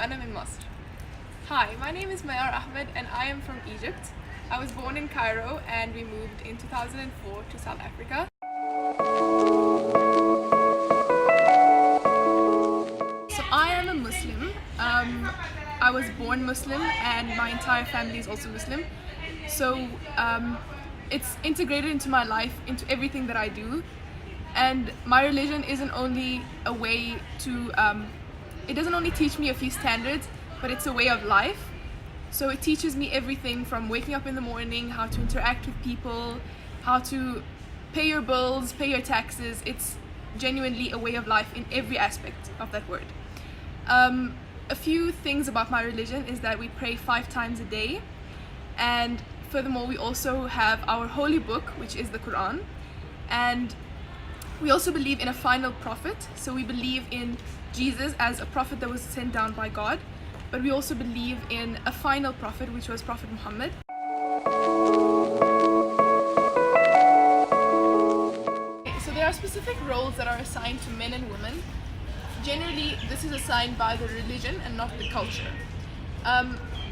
وأنا من مصر. Hi, my name is Mayar Ahmed and I am from Egypt. I was born in Cairo and we moved in 2004 to South Africa. So I am a Muslim. I was born Muslim and my entire family is also Muslim. So it's integrated into my life, into everything that I do. And my religion isn't only a way to, it doesn't only teach me a few standards, but it's a way of life. So it teaches me everything from waking up in the morning, how to interact with people, how to pay your bills, pay your taxes. It's genuinely a way of life in every aspect of that word. A few things about my religion is that we pray 5 times a day, and furthermore we also have our holy book, which is the Quran, and we also believe in a final prophet. So we believe in Jesus as a prophet that was sent down by God, but we also believe in a final prophet, which was Prophet Muhammad. So there are specific roles that are assigned to men and women. Generally, this is assigned by the religion and not the culture.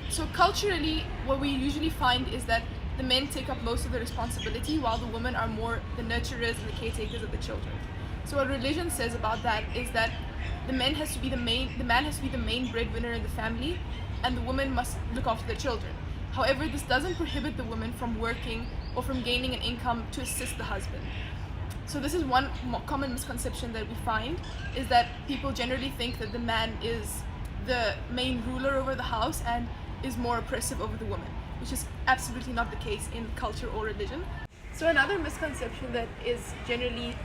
So culturally, what we usually find is that the men take up most of the responsibility, while the women are more the nurturers and the caretakers of the children. So what religion says about that is that the man has to be the main breadwinner in the family, and the woman must look after the children. However, this doesn't prohibit the woman from working or from gaining an income to assist the husband. So this is one common misconception that we find, is that people generally think that the man is the main ruler over the house and is more oppressive over the woman, which is absolutely not the case in culture or religion. So another misconception that is generally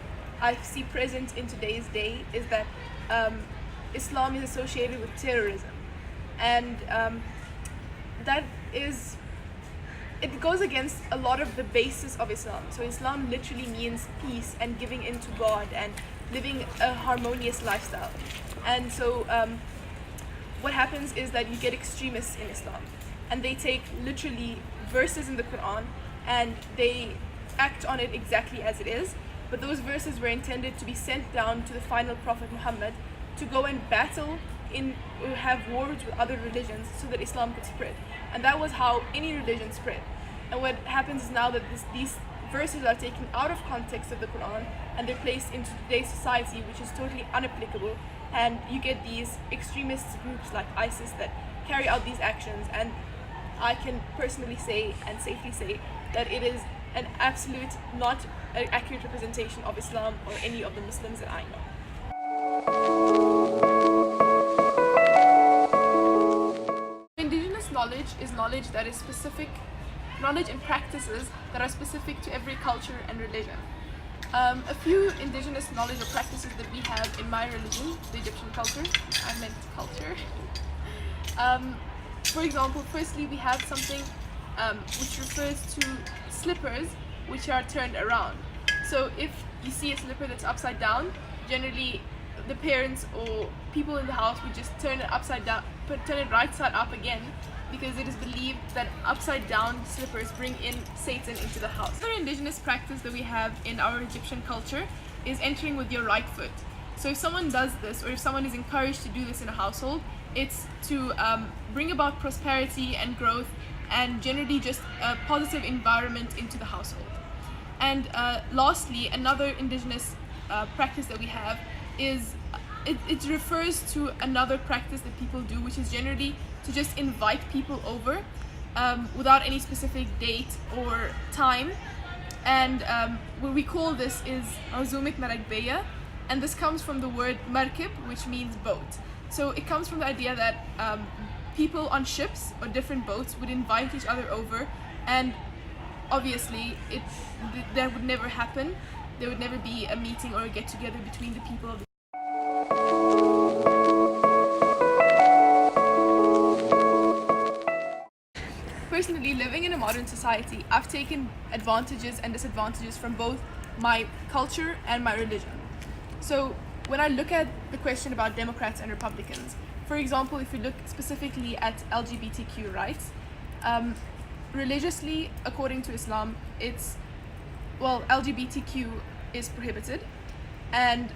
I see present in today's day is that Islam is associated with terrorism, and it goes against a lot of the basis of Islam. So Islam literally means peace and giving in to God and living a harmonious lifestyle. And so what happens is that you get extremists in Islam, and they take literally verses in the Quran and they act on it exactly as it is. But those verses were intended to be sent down to the final Prophet Muhammad to go and battle or have wars with other religions so that Islam could spread. And that was how any religion spread. And what happens is now that these verses are taken out of context of the Quran and they're placed into today's society, which is totally unapplicable. And you get these extremist groups like ISIS that carry out these actions. And I can personally say and safely say that it is an absolute not an accurate representation of Islam or any of the Muslims that I know. Indigenous knowledge is knowledge that is specific, knowledge and practices that are specific to every culture and religion. A few indigenous knowledge or practices that we have in my religion, the Egyptian culture, I meant culture. For example, firstly we have something which refers to slippers which are turned around. So if you see a slipper that's upside down, generally the parents or people in the house would just turn it upside down, turn it right side up again, because it is believed that upside down slippers bring in Satan into the house. Another indigenous practice that we have in our Egyptian culture is entering with your right foot. So if someone does this, or if someone is encouraged to do this in a household, it's to bring about prosperity and growth and generally just a positive environment into the household. And lastly, another indigenous practice that we have is it refers to another practice that people do, which is generally to just invite people over without any specific date or time. And what we call this is Azumet Maragbeya, and this comes from the word markib, which means boat. So it comes from the idea that people on ships or different boats would invite each other over, and obviously that would never happen. There would never be a meeting or a get-together between the people of the Personally, living in a modern society, I've taken advantages and disadvantages from both my culture and my religion. So when I look at the question about Democrats and Republicans, for example, if we look specifically at LGBTQ rights, religiously, according to Islam, LGBTQ is prohibited, and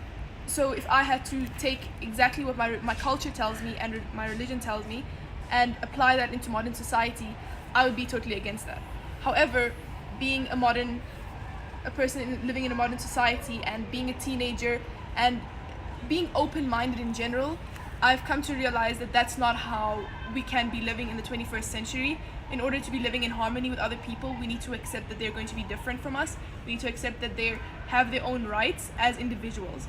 So if I had to take exactly what my culture tells me and my religion tells me and apply that into modern society, I would be totally against that. However, being a person living in a modern society and being a teenager and being open-minded in general, I've come to realize that that's not how we can be living in the 21st century. In order to be living in harmony with other people, we need to accept that they're going to be different from us. We need to accept that they have their own rights as individuals.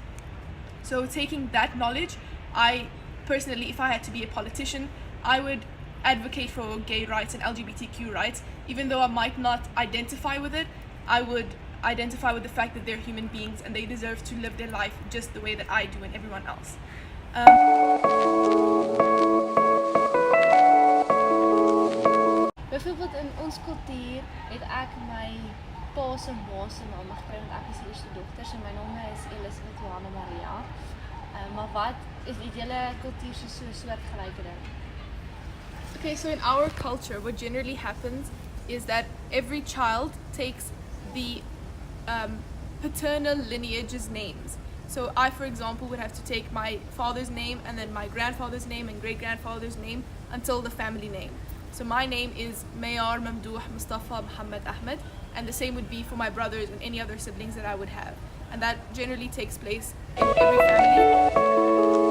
So taking that knowledge, I personally, if I had to be a politician, I would advocate for gay rights and LGBTQ rights. Even though I might not identify with it, I would identify with the fact that they're human beings and they deserve to live their life just the way that I do and everyone else. Byvoorbeeld in ons kultuur het ek my pa se ma se naam gekry want ek is die eerste dogter en my naam is Elisabeth Johanna Maria. Maar wat is julle kultuur so soortgelyke ding? Okay, so in our culture, what generally happens is that every child takes the paternal lineage's names. So I, for example, would have to take my father's name and then my grandfather's name and great-grandfather's name until the family name. So my name is Mayar Mamdouh Mustafa Muhammad Ahmed, and the same would be for my brothers and any other siblings that I would have. And that generally takes place in every family.